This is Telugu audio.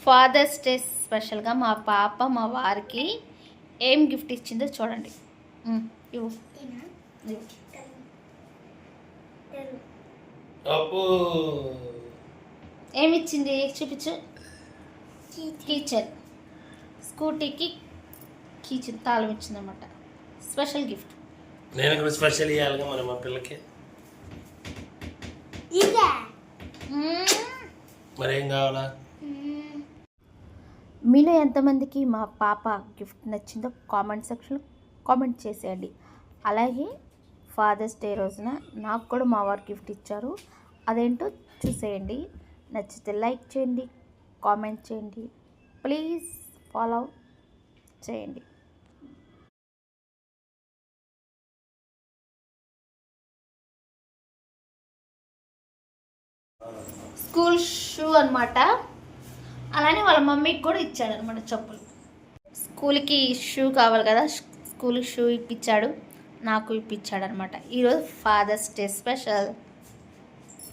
ఫాదర్స్ డే స్పెషల్గా మా పాప మా వారికి ఏం గిఫ్ట్ ఇచ్చిందో చూడండి. ఇవ్వు. ఏమి ఇచ్చింది చూపించు. కీచెన్, స్కూటీకి కీచెన్ తాళం ఇచ్చిందన్నమాట. Special gift. నేను కూడా స్పెషల్ ఇవ్వాలిగా మరి మా పిల్లకి. మరేం కావాలా? మీలో ఎంతమందికి మా పాప గిఫ్ట్ నచ్చిందో కామెంట్ సెక్షన్లో కామెంట్ చేసేయండి. అలాగే ఫాదర్స్ డే రోజున నాకు కూడా మా వారు గిఫ్ట్ ఇచ్చారు, అదేంటో చూసేయండి. నచ్చితే లైక్ చేయండి, కామెంట్ చేయండి, ప్లీజ్ ఫాలో చేయండి. స్కూల్ షూ అనమాట. అలానే వాళ్ళ మమ్మీకి కూడా ఇచ్చాడనమాట చెప్పులు. స్కూల్కి షూ కావాలి కదా, స్కూల్కి షూ ఇప్పించాడు, నాకు ఇప్పించాడు అనమాట. ఈరోజు ఫాదర్స్ డే స్పెషల్.